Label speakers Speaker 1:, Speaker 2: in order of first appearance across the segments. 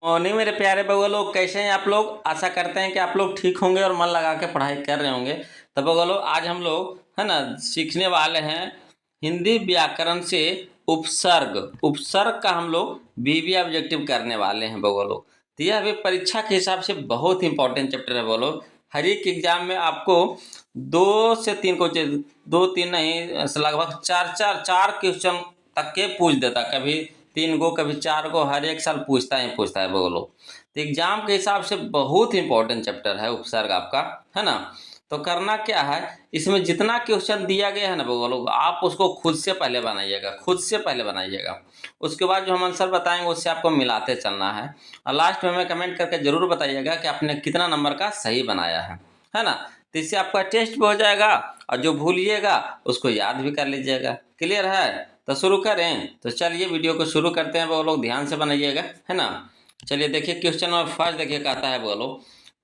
Speaker 1: Morning मेरे प्यारे बउआ लोग, कैसे हैं आप लोग। आशा करते हैं कि आप लोग ठीक होंगे और मन लगा के पढ़ाई कर रहे होंगे। तो बउआ लोग, आज हम लोग है ना सीखने वाले हैं हिंदी व्याकरण से उपसर्ग। उपसर्ग का हम लोग बीवी ऑब्जेक्टिव करने वाले हैं बउआ लोग। तो यह अभी परीक्षा के हिसाब से बहुत इंपॉर्टेंट चैप्टर है बउआ लोग। हर एक एग्जाम में आपको 2 से 3 क्वेश्चन, 2-3 नहीं, लगभग चार क्वेश्चन तक के पूछ देता। कभी 3 गो, कभी 4 गो, हर एक साल पूछता है बोलो। तो एग्जाम के हिसाब से बहुत इंपॉर्टेंट चैप्टर है उपसर्ग आपका, है ना। तो करना क्या है, इसमें जितना क्वेश्चन दिया गया है ना बोलो, आप उसको खुद से पहले बनाइएगा। उसके बाद जो हम आंसर बताएंगे उससे आपको मिलाते चलना है। और लास्ट में हमें कमेंट करके जरूर बताइएगा कि आपने कितना नंबर का सही बनाया है ना। तो इससे आपका टेस्ट भी हो जाएगा और जो भूलिएगा उसको याद भी कर लीजिएगा। क्लियर है? तो शुरू करें। तो चलिए वीडियो को शुरू करते हैं। वो लोग ध्यान से बनाइएगा, है ना। चलिए देखिए क्वेश्चन नंबर फर्स्ट, देखिए कहता है बोलो,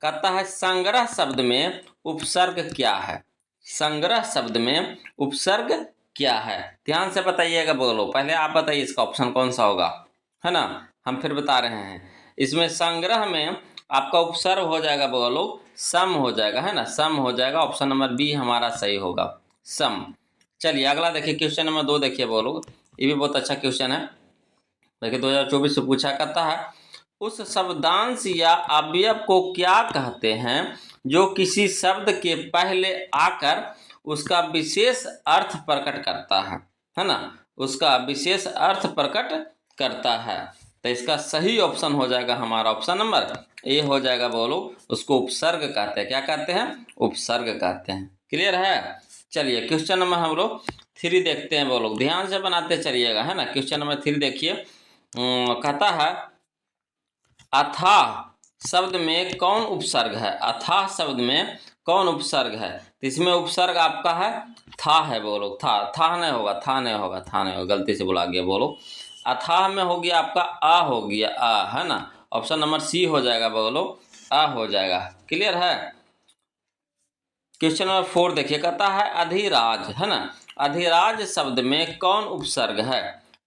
Speaker 1: कहता है संग्रह शब्द में उपसर्ग क्या है। संग्रह शब्द में उपसर्ग क्या है, ध्यान से बताइएगा बोलो। पहले आप बताइए इसका ऑप्शन कौन सा होगा, है ना। हम फिर बता रहे हैं। इसमें संग्रह में आपका उपसर्ग हो जाएगा बोलो, सम हो जाएगा, है ना, सम हो जाएगा। ऑप्शन नंबर बी हमारा सही होगा, सम। चलिए अगला देखिए क्वेश्चन नंबर 2 देखिए बोलो। ये भी बहुत अच्छा क्वेश्चन है। देखिए 2024 से पूछा करता है, उस शब्दांश या अवयव को क्या कहते हैं जो किसी शब्द के पहले आकर उसका विशेष अर्थ प्रकट करता है ना, उसका विशेष अर्थ प्रकट करता है। तो इसका सही ऑप्शन हो जाएगा हमारा ऑप्शन नंबर ए हो जाएगा बोलो। उसको उपसर्ग कहते हैं। क्या कहते हैं? उपसर्ग कहते हैं। क्लियर है? चलिए क्वेश्चन नंबर हम लोग 3 देखते हैं बोलो, ध्यान से बनाते चलिएगा, है ना। क्वेश्चन नंबर 3 देखिए, कहता है अथाह शब्द में कौन उपसर्ग है। अथाह शब्द में कौन उपसर्ग है। तो इसमें उपसर्ग आपका है था है बोलो। था नहीं होगा, गलती से बोला गया बोलो। अथाह में हो गया आपका आ, हो गया आ, है ना। ऑप्शन नंबर सी हो जाएगा बोलो, आ हो जाएगा। क्लियर है? क्वेश्चन नंबर 4 देखिए, कहता है अधिराज, है ना। अधिराज शब्द में कौन उपसर्ग है।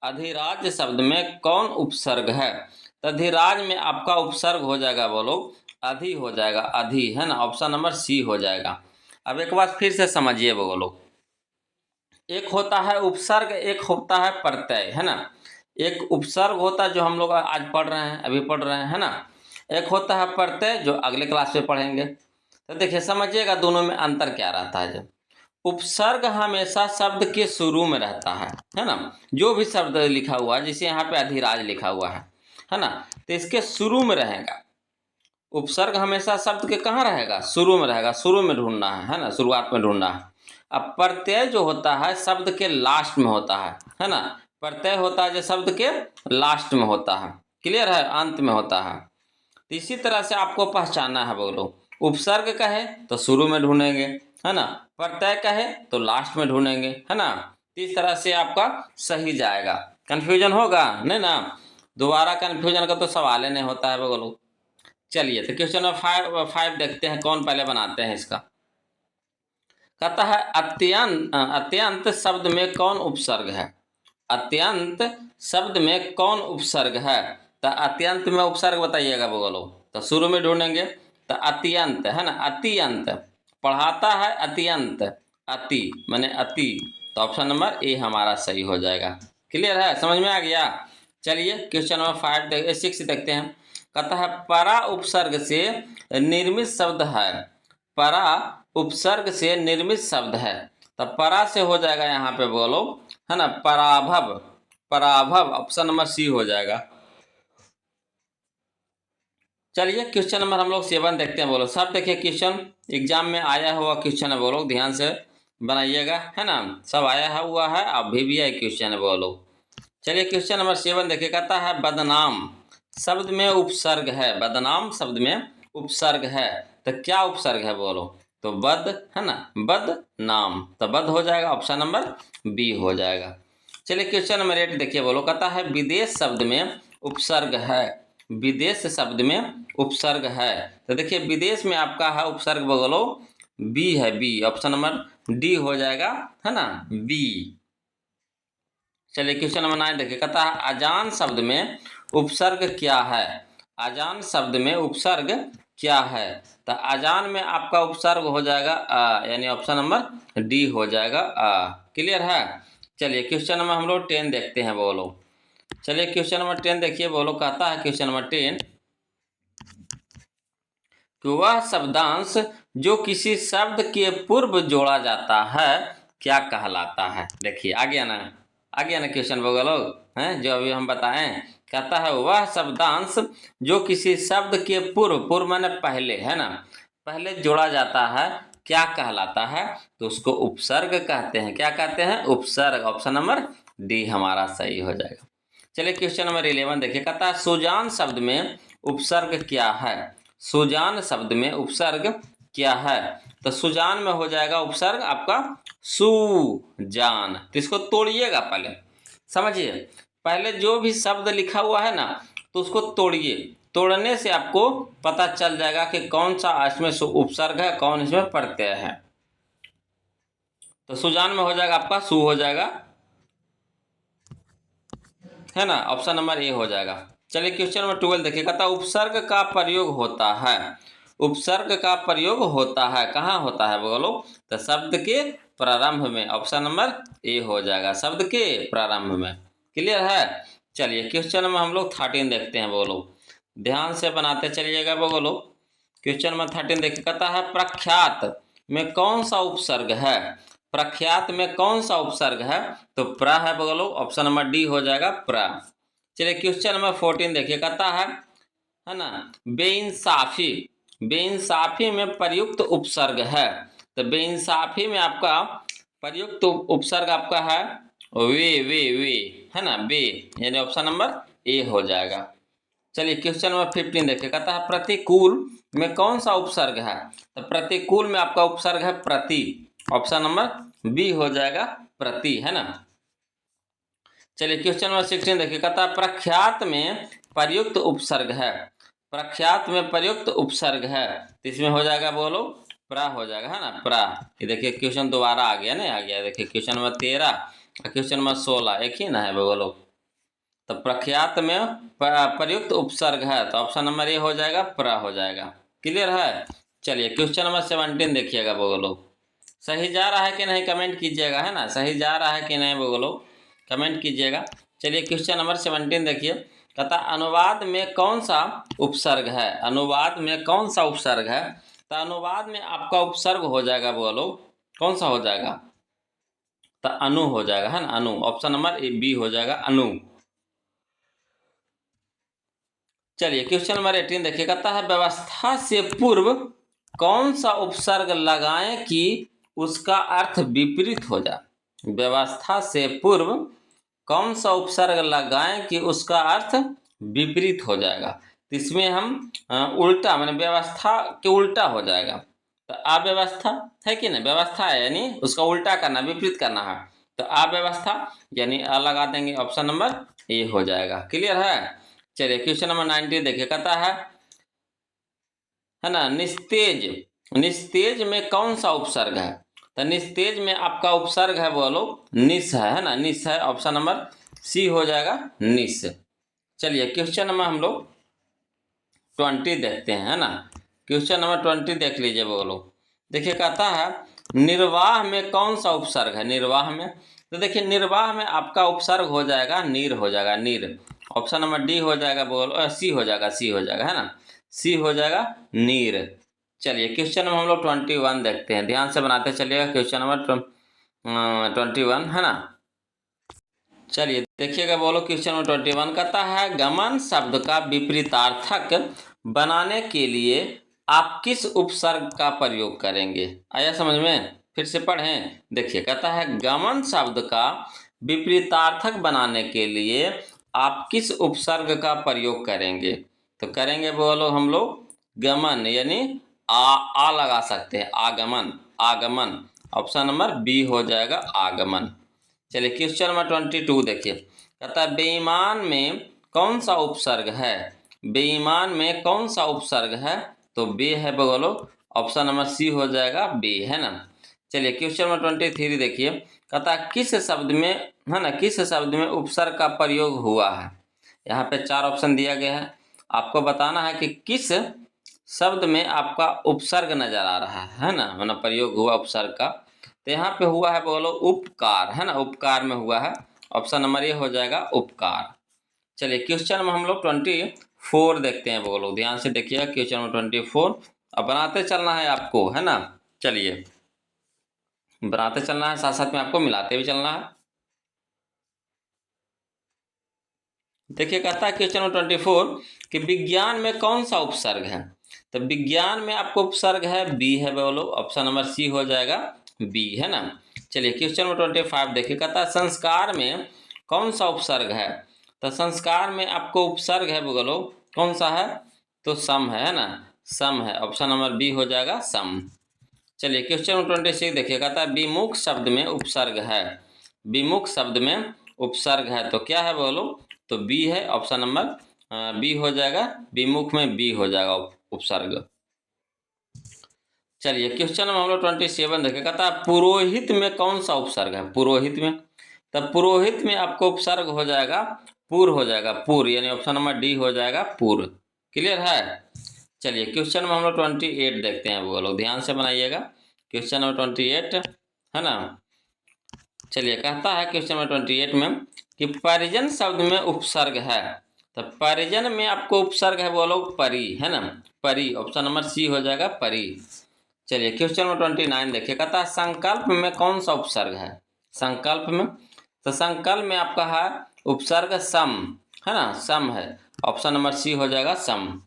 Speaker 1: अधिराज शब्द में कौन उपसर्ग है। तो अधिराज में आपका उपसर्ग हो जाएगा बोलो, अधि हो जाएगा, अधि, है ना। ऑप्शन नंबर सी हो जाएगा। अब एक बार फिर से समझिए बोलो, एक होता है उपसर्ग, एक होता है प्रत्यय, है ना। एक उपसर्ग होता है जो हम लोग आज पढ़ रहे हैं, अभी पढ़ रहे हैं, है ना। एक होता है प्रत्यय जो अगले क्लास में पढ़ेंगे। तो देखिए समझिएगा दोनों में अंतर क्या रहता है। जब उपसर्ग हमेशा शब्द के शुरू में रहता है ना। जो भी शब्द लिखा हुआ है, जैसे यहाँ पे अधिराज लिखा हुआ है ना, तो इसके शुरू में रहेगा। उपसर्ग हमेशा शब्द के कहाँ रहेगा? शुरू में रहेगा। शुरू में ढूंढना है ना, शुरुआत में ढूंढना है। अब प्रत्यय जो होता है शब्द के लास्ट में होता है ना। प्रत्यय होता है जो शब्द के लास्ट में होता है। क्लियर है? अंत में होता है। तो इसी तरह से आपको पहचानना है बोलो। उपसर्ग कहे तो शुरू में ढूंढेंगे, है ना। प्रत्यय कहे तो लास्ट में ढूंढेंगे, है ना। तो इस तरह से आपका सही जाएगा। कंफ्यूजन होगा नहीं ना। दोबारा कंफ्यूजन का तो सवाल ही नहीं होता है बोलो। चलिए तो क्वेश्चन नंबर 5 देखते हैं, कौन पहले बनाते हैं इसका। कहता है अत्यंत शब्द में कौन उपसर्ग है। अत्यंत शब्द में कौन उपसर्ग है। तो अत्यंत में उपसर्ग बताइएगा बोलो। तो शुरू में ढूंढेंगे तो अत्यंत, है ना, अत्यंत। पढ़ाता है अत्यंत, अति माने अति। तो ऑप्शन नंबर ए हमारा सही हो जाएगा। क्लियर है? समझ में आ गया? चलिए क्वेश्चन नंबर 6 देखते हैं। कहता है परा उपसर्ग से निर्मित शब्द है। परा उपसर्ग से निर्मित शब्द है। तो परा से हो जाएगा यहाँ पे बोलो, है ना, पराभव। पराभव ऑप्शन नंबर सी हो जाएगा। चलिए क्वेश्चन नंबर हम लोग 7 देखते हैं बोलो। सब देखिए क्वेश्चन एग्जाम में आया हुआ क्वेश्चन है बोलो, ध्यान से बनाइएगा, है ना। सब आया हुआ है, अभी भी है क्वेश्चन है बोलो। चलिए क्वेश्चन नंबर 7 देखिए, कहता है बदनाम शब्द में उपसर्ग है। बदनाम शब्द में उपसर्ग है। तो क्या उपसर्ग है बोलो। तो बद, है ना, बद नाम। तो बद हो जाएगा, ऑप्शन नंबर बी हो जाएगा। चलिए क्वेश्चन नंबर 8 देखिए बोलो, कहता है विदेश शब्द में उपसर्ग है। विदेश शब्द में उपसर्ग है। तो देखिए विदेश में आपका है उपसर्ग बोलो, बी है, बी। ऑप्शन नंबर डी हो जाएगा, है ना, बी। चलिए क्वेश्चन नंबर 9 देखिए, कहता है अजान शब्द में उपसर्ग क्या है। अजान शब्द में उपसर्ग क्या है? तो अजान में आपका उपसर्ग हो जाएगा यानी ऑप्शन नंबर डी हो जाएगा क्लियर है। चलिए क्वेश्चन नंबर हम लोग 10 देखते हैं बोलो। चलिए क्वेश्चन नंबर 10 देखिए बोलो। कहता है क्वेश्चन नंबर 10 कि वह शब्दांश जो किसी शब्द के पूर्व जोड़ा जाता है क्या कहलाता है? देखिए आ गया ना क्वेश्चन बोलो लोग हैं जो अभी हम बताएं। कहता है वह शब्दांश जो किसी शब्द के पूर्व माने पहले है ना, पहले जोड़ा जाता है क्या कहलाता है? तो उसको उपसर्ग कहते हैं। क्या कहते हैं? उपसर्ग। ऑप्शन नंबर डी हमारा सही हो जाएगा। चलिए क्वेश्चन नंबर 11 देखिए। कहता है सुजान शब्द में उपसर्ग क्या है? सुजान शब्द में उपसर्ग क्या है? तो सुजान में हो जाएगा उपसर्ग आपका सुजान। तो इसको तोड़िएगा पहले, समझिए। पहले जो भी शब्द लिखा हुआ है ना तो उसको तोड़िए। तोड़ने से आपको पता चल जाएगा कि कौन सा इसमें उपसर्ग है, कौन इसमें प्रत्यय है। तो सुजान में हो जाएगा आपका सु हो जाएगा, है ना। ऑप्शन नंबर ए हो जाएगा। चलिए क्वेश्चन नंबर 12 देखिए। कहता उपसर्ग का प्रयोग होता है। उपसर्ग का प्रयोग होता है कहाँ होता है बोलो? तो शब्द के प्रारंभ में। ऑप्शन नंबर ए हो जाएगा, शब्द के प्रारंभ में। क्लियर है। चलिए क्वेश्चन नंबर हम लोग 13 देखते हैं बोलो। ध्यान से बनाते चलिएगा बोलो। क्वेश्चन नंबर 13 देखिए। कहता है प्रख्यात में कौन सा उपसर्ग है? प्रख्यात में कौन सा उपसर्ग है? तो प्र है बोलो। ऑप्शन नंबर डी हो जाएगा प्र। चलिए क्वेश्चन नंबर 14 देखिए। कहता है ना बेइंसाफी। बेइंसाफी में प्रयुक्त उपसर्ग है। तो बेइंसाफी में आपका प्रयुक्त उपसर्ग आपका है वे है ना, वे, यानी ऑप्शन नंबर ए हो जाएगा। चलिए क्वेश्चन नंबर 15 देखिए। कहता है प्रतिकूल में कौन सा उपसर्ग है? तो प्रतिकूल में आपका उपसर्ग है प्रति। ऑप्शन नंबर बी हो जाएगा प्रति, है ना। चलिए क्वेश्चन नंबर 16 देखिए। कहता है प्रख्यात में प्रयुक्त उपसर्ग है। प्रख्यात में प्रयुक्त उपसर्ग है तो इसमें हो जाएगा बोलो प्रा हो जाएगा, है ना, प्रा। ये देखिए क्वेश्चन दोबारा आ गया ना, आ गया। देखिए क्वेश्चन नंबर 13 और क्वेश्चन नंबर 16 एक ही ना है बोलो। तो प्रख्यात में प्रयुक्त उपसर्ग है तो ऑप्शन नंबर ए हो जाएगा प्रा हो जाएगा। क्लियर है। चलिए क्वेश्चन नंबर 17 देखिएगा बोलो। सही जा रहा है कि नहीं कमेंट कीजिएगा, है ना। सही जा रहा है कि नहीं बोलो कमेंट कीजिएगा। चलिए क्वेश्चन नंबर 17 देखिए। कहता अनुवाद में कौन सा उपसर्ग है? अनुवाद में कौन सा उपसर्ग है? तो अनुवाद में आपका उपसर्ग हो जाएगा बोलो कौन सा हो जाएगा? तो अनु हो जाएगा, है ना, अनु। ऑप्शन नंबर बी हो जाएगा अनु। चलिए क्वेश्चन नंबर 18 देखिए। कहता है व्यवस्था से पूर्व कौन सा उपसर्ग लगाएं कि उसका अर्थ विपरीत हो जाए? व्यवस्था से पूर्व कौन सा उपसर्ग लगाएं कि उसका अर्थ विपरीत हो जाएगा? तो इसमें हम उल्टा माने व्यवस्था के उल्टा हो जाएगा। तो अव्यवस्था है कि नहीं, व्यवस्था है यानी उसका उल्टा करना, विपरीत करना है। तो अव्यवस्था यानी अ लगा देंगे। ऑप्शन नंबर ए हो जाएगा। क्लियर है। चलिए क्वेश्चन नंबर 19 देखिए। कहता है ना निस्तेज। निस्तेज में कौन सा उपसर्ग है? तो निस्तेज में आपका उपसर्ग है बोलो निस है ना, निस है। ऑप्शन नंबर सी हो जाएगा निस। चलिए क्वेश्चन नंबर हम लोग 20 देखते हैं, है ना। क्वेश्चन नंबर 20 देख लीजिए बोलो। देखिए कहता है निर्वाह में कौन सा उपसर्ग है? निर्वाह में तो देखिए निर्वाह में आपका उपसर्ग हो जाएगा नीर हो जाएगा, नीर। ऑप्शन नंबर डी हो जाएगा बोलो सी हो जाएगा, सी हो जाएगा, है ना, सी हो जाएगा नीर। चलिए क्वेश्चन नंबर हम लोग 21 देखते हैं। ध्यान से बनाते चलिएगा। क्वेश्चन नंबर 21 है ना। चलिए देखिएगा बोलो। क्वेश्चन नंबर 21 कहता है गमन शब्द का विपरीतार्थक बनाने के लिए आप किस उपसर्ग का प्रयोग करेंगे? आया समझ में? फिर से पढ़ें। देखिए कहता है गमन शब्द का विपरीतार्थक बनाने के लिए आप किस उपसर्ग का प्रयोग करेंगे? तो करेंगे बोलो हम लोग गमन यानी आ लगा सकते हैं, आगमन, आगमन। ऑप्शन नंबर बी हो जाएगा आगमन। चलिए क्वेश्चन नंबर 22 देखिए। कहता है बेईमान में कौन सा उपसर्ग है? बेईमान में कौन सा उपसर्ग है? तो बे है बोलो। ऑप्शन नंबर सी हो जाएगा बे, है ना। चलिए क्वेश्चन नंबर 23 देखिए। कहता है किस शब्द में, है ना, किस शब्द में उपसर्ग का प्रयोग हुआ है? यहाँ पे 4 ऑप्शन दिया गया है। आपको बताना है कि किस शब्द में आपका उपसर्ग नजर आ रहा है ना, मतलब प्रयोग हुआ उपसर्ग का। तो यहाँ पे हुआ है बोलो उपकार, है ना, उपकार में हुआ है। ऑप्शन नंबर ए हो जाएगा उपकार। चलिए क्वेश्चन में हम लोग 24 देखते हैं बोलो, ध्यान से देखिएगा क्वेश्चन नंबर 24। अब बनाते चलना है आपको, है ना। चलिए बनाते चलना है, साथ साथ में आपको मिलाते भी चलना है। देखिए कहता है क्वेश्चन नंबर 24 कि विज्ञान में कौन सा उपसर्ग है। तो विज्ञान में आपको उपसर्ग है बी है बोलो, ऑप्शन नंबर सी हो जाएगा बी, है ना। चलिए क्वेश्चन नंबर 25 देखिए कहता है संस्कार में कौन सा उपसर्ग है। तो संस्कार में आपको उपसर्ग है बोलो कौन सा है, तो सम है ना, सम है, ऑप्शन नंबर बी हो जाएगा सम। चलिए क्वेश्चन नंबर 26 देखिए कहता है विमुख शब्द में उपसर्ग है। विमुख शब्द में उपसर्ग है तो क्या है बोलो, तो बी है, ऑप्शन नंबर बी हो जाएगा, विमुख में बी हो जाएगा उपसर्ग। चलिए क्वेश्चन नंबर हम लोग 27 देखें, कहता है पुरोहित में कौन सा उपसर्ग है। पुरोहित में, तब पुरोहित में आपको उपसर्ग हो जाएगा पूर हो जाएगा, पूर, यानी ऑप्शन नंबर डी हो जाएगा पूर। क्लियर है। चलिए क्वेश्चन में हम लोग 28 देखते हैं, वो लोग ध्यान से बनाइएगा। क्वेश्चन नंबर 28 है ना। चलिए कहता है क्वेश्चन नंबर 28 में कि परिजन शब्द में उपसर्ग है। तो परिजन में आपको उपसर्ग है वो लोग परी, है ना, परी, ऑप्शन नंबर सी हो जाएगा परी। चलिए क्वेश्चन नंबर 29 देखिए कहता है संकल्प में कौन सा उपसर्ग है। संकल्प में, तो संकल्प में आपका है उपसर्ग सम, है ना, सम है, ऑप्शन नंबर सी हो जाएगा सम।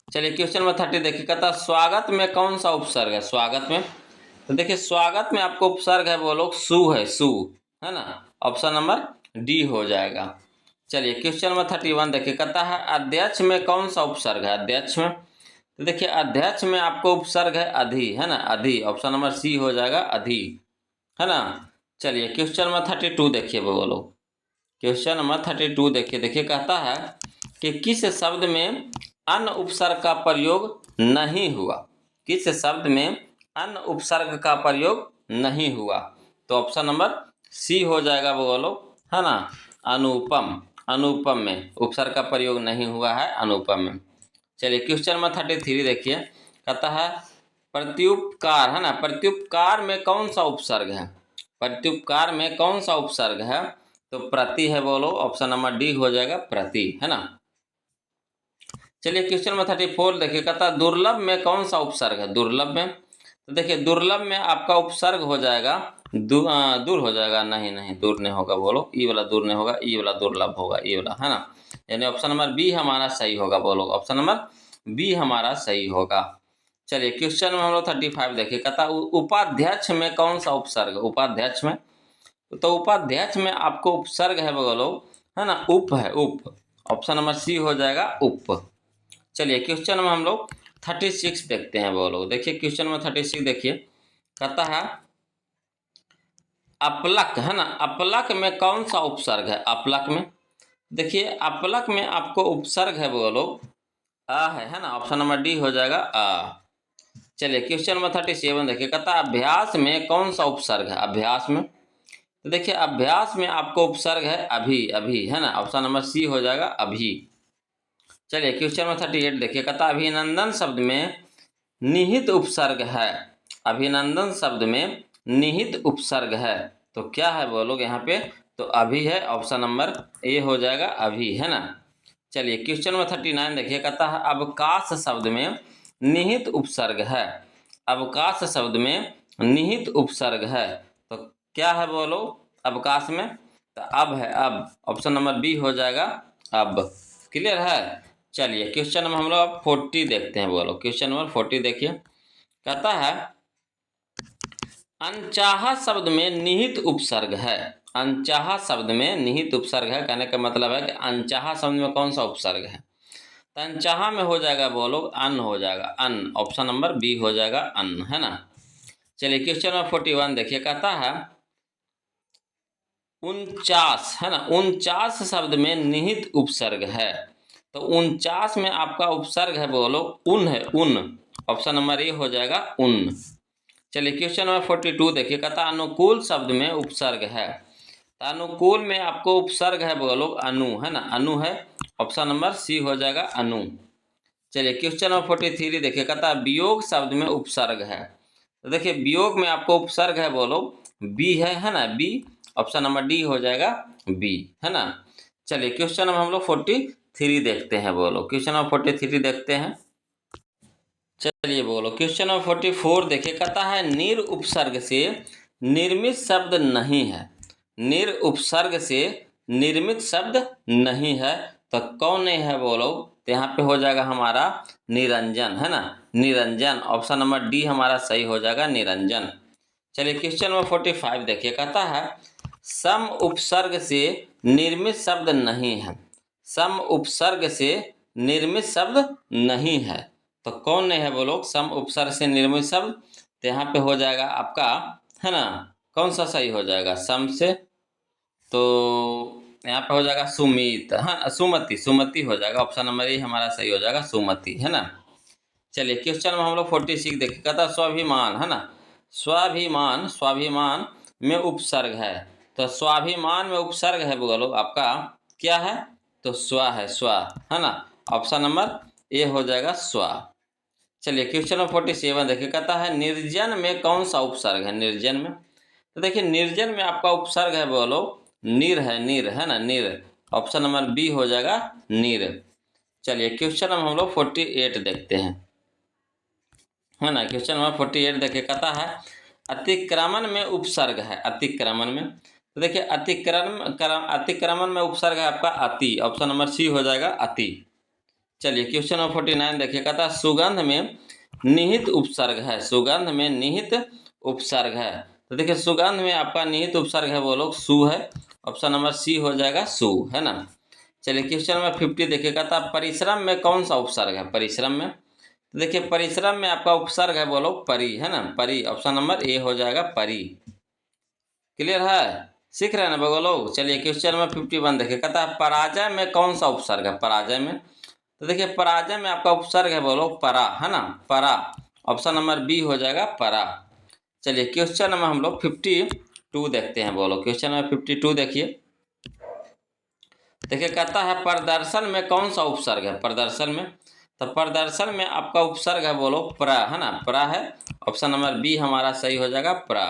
Speaker 1: चलिए क्वेश्चन नंबर 30 देखिए कहता है स्वागत में कौन सा उपसर्ग है। स्वागत में, तो देखिए स्वागत में आपको उपसर्ग है वो लोग सु है, सु, है ना, ऑप्शन नंबर डी हो जाएगा। चलिए क्वेश्चन नंबर 31 देखिए कहता है अध्यक्ष में कौन सा उपसर्ग है। अध्यक्ष में, तो देखिए अध्यक्ष में आपको उपसर्ग है अधि, है ना, अधि, ऑप्शन नंबर सी हो जाएगा अधि, है ना। चलिए क्वेश्चन नंबर 32 देखिए बोलो, क्वेश्चन नंबर 32 देखिए कहता है कि किस शब्द में अन्य उपसर्ग का प्रयोग नहीं हुआ। किस शब्द में अन्य उपसर्ग का प्रयोग नहीं हुआ, तो ऑप्शन नंबर सी हो जाएगा बोलो, है ना, अनुपम। अनुपम में उपसर्ग का प्रयोग नहीं हुआ है, अनुपम में। चलिए क्वेश्चन नंबर 33 देखिए कहता है प्रत्युपकार, है ना, प्रत्युपकार में कौन सा उपसर्ग है। प्रत्युपकार में कौन सा उपसर्ग है, तो प्रति है बोलो, ऑप्शन नंबर डी हो जाएगा प्रति, है ना। चलिए क्वेश्चन नंबर 34 देखिए कहता है दुर्लभ में कौन सा उपसर्ग है। दुर्लभ में, तो देखिए दुर्लभ में आपका उपसर्ग हो जाएगा दूर हो जाएगा, नहीं दूर नहीं होगा बोलो, ई वाला दूर नहीं होगा, ई वाला दुर्लभ होगा, ई वाला, है ना, यानी ऑप्शन नंबर बी हमारा सही होगा बोलो, ऑप्शन नंबर बी हमारा सही होगा। चलिए क्वेश्चन में हम लोग 35 देखिए कहता उपाध्यक्ष में कौन सा उपसर्ग। उपाध्यक्ष में, तो उपाध्यक्ष में आपको उपसर्ग है बोलो, है ना, उप है, उप, ऑप्शन नंबर सी हो जाएगा उप। चलिए क्वेश्चन में हम लोग 36 देखते हैं बोलो, देखिए क्वेश्चन में 36 देखिए कहता है अपलक, है ना, अपलक में कौन सा उपसर्ग है। अपलक में, देखिए अपलक में आपको उपसर्ग है बोलो आ है ना, ऑप्शन नंबर डी हो जाएगा आ। चलिए क्वेश्चन नंबर 37 देखिए कहता है अभ्यास में कौन सा उपसर्ग है। अभ्यास में, तो देखिए अभ्यास में आपको उपसर्ग है अभी, अभी, है ना, ऑप्शन नंबर सी हो जाएगा अभी। चलिए क्वेश्चन नंबर 38 देखिए कहता है अभिनंदन शब्द में निहित उपसर्ग है। अभिनंदन शब्द में निहित उपसर्ग है तो क्या है बोलोगे यहाँ पे, तो अभी है, ऑप्शन नंबर ए हो जाएगा अभी, है ना। चलिए क्वेश्चन नंबर 39 देखिए कहता है अवकाश शब्द में निहित उपसर्ग है। अवकाश शब्द में निहित उपसर्ग है तो क्या है बोलो अवकाश में, तो अब है, अब, ऑप्शन नंबर बी हो जाएगा अब। क्लियर है। चलिए क्वेश्चन नंबर हम लोग अब 40 देखते हैं बोलो, क्वेश्चन नंबर 40 देखिए कहता है अनचाहा शब्द में निहित उपसर्ग है। अनचाहा शब्द में निहित उपसर्ग है, कहने का मतलब है कि अनचाहा शब्द में कौन सा उपसर्ग है, तो अनचाहा में हो जाएगा बोलो अन हो जाएगा, अन, ऑप्शन नंबर बी हो जाएगा अन, है ना। चलिए क्वेश्चन नंबर 41 देखिए कहता है 49, है ना, 49 शब्द में निहित उपसर्ग है तो 49 में आपका उपसर्ग है बोलो उन है, उन, ऑप्शन नंबर ए हो जाएगा उन। चलिए क्वेश्चन नंबर 42 देखिए कहता अनुकूल शब्द में उपसर्ग है। तो अनुकूल में आपको उपसर्ग है बोलो अनु, है ना, अनु है, ऑप्शन नंबर सी हो जाएगा अनु। चलिए क्वेश्चन नंबर 43 देखिए, कहता है वियोग शब्द में उपसर्ग है। तो देखिए वियोग में आपको उपसर्ग है, बोलो बी है ना, बी। ऑप्शन नंबर डी हो जाएगा बी, है ना। चलिए क्वेश्चन नंबर हम लोग 43 देखते हैं, बोलो क्वेश्चन नंबर 43 देखते हैं। चलिए बोलो क्वेश्चन नंबर 44 देखिए, कहता है निर उपसर्ग से निर्मित शब्द नहीं है। निर उपसर्ग से निर्मित शब्द नहीं है तो कौन नहीं है, बोलो। तो यहाँ पे हो जाएगा हमारा निरंजन, है ना, निरंजन। ऑप्शन नंबर डी हमारा सही हो जाएगा, निरंजन। चलिए क्वेश्चन नंबर 45 देखिए, कहता है सम उपसर्ग से निर्मित शब्द नहीं है। सम उपसर्ग से निर्मित शब्द नहीं है तो कौन नहीं है, बोलो सम उपसर्ग से निर्मित शब्द। तो यहाँ पे हो जाएगा आपका, है ना, कौन सा सही हो जाएगा सम से, तो यहाँ पे हो जाएगा सुमित, हाँ सुमति, सुमति हो जाएगा। ऑप्शन नंबर ए हमारा सही हो जाएगा, सुमति, है ना। चलिए क्वेश्चन में हम लोग 46 देखिए, कहता स्वाभिमान, है ना, स्वाभिमान, स्वाभिमान में उपसर्ग है। तो स्वाभिमान में उपसर्ग है, बोलो आपका क्या है, तो स्व है, स्व, है ना। ऑप्शन नंबर ए हो जाएगा स्व। चलिए क्वेश्चन नंबर 47 देखिए, कहता है निर्जन में कौन सा उपसर्ग है। निर्जन में, तो देखिए निर्जन में आपका उपसर्ग है, बोलो नीर है, नीर, है ना, नीर। ऑप्शन नंबर बी हो जाएगा नीर। चलिए क्वेश्चन नंबर हम लोग 48 देखते हैं, है ना। क्वेश्चन नंबर 48 देखिए, कहता है अतिक्रमण में उपसर्ग है। अतिक्रमण में, तो देखिए अतिक्रमण में उपसर्ग है आपका अति। ऑप्शन नंबर सी हो जाएगा अति। चलिए क्वेश्चन नंबर 49 देखिए, कहता है सुगंध में निहित उपसर्ग है। सुगंध में निहित उपसर्ग है। तो देखिए सुगंध में आपका निहित उपसर्ग है, बोलो सु है। ऑप्शन नंबर सी हो जाएगा सु, है ना। चलिए क्वेश्चन नंबर 50 देखिए, कहता है परिश्रम में कौन सा उपसर्ग है। परिश्रम में, तो देखिए परिश्रम में आपका उपसर्ग है, बोलो परि, है ना, परि। ऑप्शन नंबर ए हो जाएगा परि। क्लियर है, सीख रहे हैं ना बोलो। चलिए क्वेश्चन नंबर 51 देखिए, कहता है पराजय में कौन सा उपसर्ग है। पराजय में, तो देखिए पराजय में आपका उपसर्ग है, बोलो परा, है ना, परा। ऑप्शन नंबर बी हो जाएगा परा। चलिए क्वेश्चन नंबर हम लोग 52 देखते हैं, बोलो क्वेश्चन नंबर 52 देखिए। देखिए कहता है प्रदर्शन में कौन सा उपसर्ग है। प्रदर्शन में, तो प्रदर्शन में आपका उपसर्ग है, बोलो प्रा, है ना, प्रा है। ऑप्शन नंबर बी हमारा सही हो जाएगा प्रा।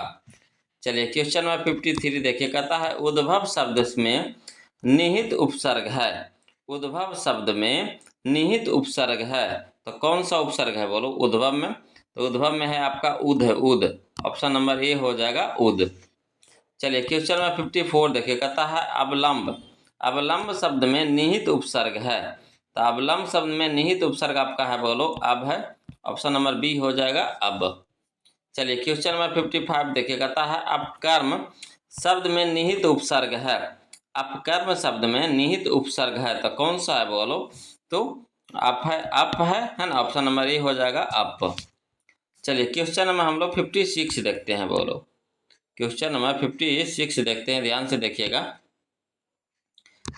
Speaker 1: चलिए क्वेश्चन नंबर 53 देखिए, कहता है उद्भव शब्द में निहित उपसर्ग है। उद्भव शब्द में निहित उपसर्ग है तो कौन सा उपसर्ग है, बोलो उद्भव में। तो उद्भव में है आपका उद, उद। ऑप्शन नंबर ए हो जाएगा उद। चलिए क्वेश्चन नंबर 54 देखिए, कहता है अवलंब। अवलंब शब्द में निहित उपसर्ग है। तो अवलंब शब्द में निहित उपसर्ग आपका है, बोलो अब है। ऑप्शन नंबर बी हो जाएगा अब। चलिए क्वेश्चन नंबर 55 देखिए, कहता है अपकर्म शब्द में निहित उपसर्ग है। अपकर्म शब्द में निहित उपसर्ग है तो कौन सा है, बोलो, तो अप है, अप है ना। ऑप्शन नंबर ए हो जाएगा अप। चलिए क्वेश्चन नंबर हम लोग 56 देखते हैं, बोलो क्वेश्चन नंबर 56 देखते हैं, ध्यान से देखिएगा।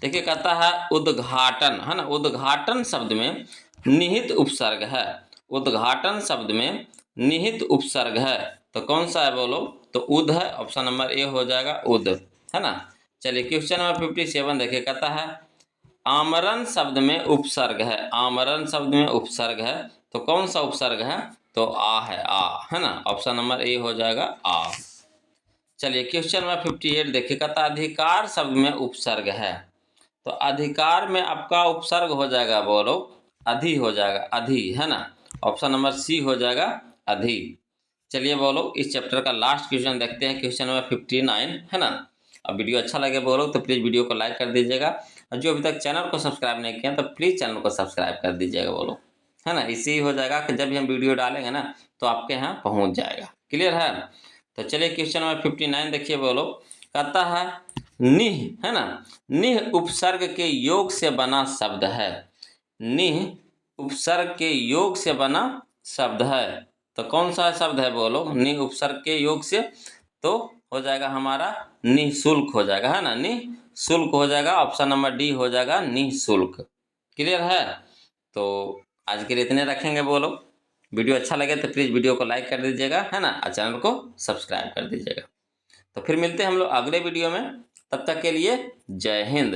Speaker 1: देखिए कहता है उद्घाटन, है ना, उद्घाटन शब्द में निहित उपसर्ग है। उद्घाटन शब्द में निहित उपसर्ग है तो कौन सा है, बोलो, तो उद है। ऑप्शन नंबर ए हो जाएगा उद, है ना। चलिए क्वेश्चन नंबर 57 देखिए, कहता है आमरण शब्द में उपसर्ग है। आमरण शब्द में उपसर्ग है तो कौन सा उपसर्ग है, तो आ है, आ, है ना। ऑप्शन नंबर ए हो जाएगा आ। चलिए क्वेश्चन नंबर 58 देखिए, कहता अधिकार शब्द में उपसर्ग है। तो अधिकार में आपका उपसर्ग हो जाएगा, बोलो अधि हो जाएगा, अधि, है ना। ऑप्शन नंबर सी हो जाएगा अधि। चलिए बोलो इस चैप्टर का लास्ट क्वेश्चन देखते हैं, क्वेश्चन नंबर 59, है ना। अब वीडियो अच्छा लगे बोलो तो प्लीज़ वीडियो को लाइक कर दीजिएगा, और जो अभी तक चैनल को सब्सक्राइब नहीं किया तो प्लीज़ चैनल को सब्सक्राइब कर दीजिएगा, बोलो, है ना। इससे हो जाएगा कि जब भी हम वीडियो डालेंगे ना तो आपके यहाँ पहुँच जाएगा। क्लियर है। तो चलिए क्वेश्चन नंबर 59 देखिए, बोलो, कहता है निह, है ना, निह उपसर्ग के योग से बना शब्द है। निह उपसर्ग के योग से बना शब्द है तो कौन सा शब्द है, बोलो निह उपसर्ग के योग से, तो हो जाएगा हमारा निःशुल्क हो जाएगा, है ना, निःशुल्क हो जाएगा। ऑप्शन नंबर डी हो जाएगा निःशुल्क। क्लियर है। तो आज के लिए इतने रखेंगे, बोलो। वीडियो अच्छा लगे तो प्लीज़ वीडियो को लाइक कर दीजिएगा, है ना, और चैनल को सब्सक्राइब कर दीजिएगा। तो फिर मिलते हैं हम लोग अगले वीडियो में, तब तक के लिए जय हिंद।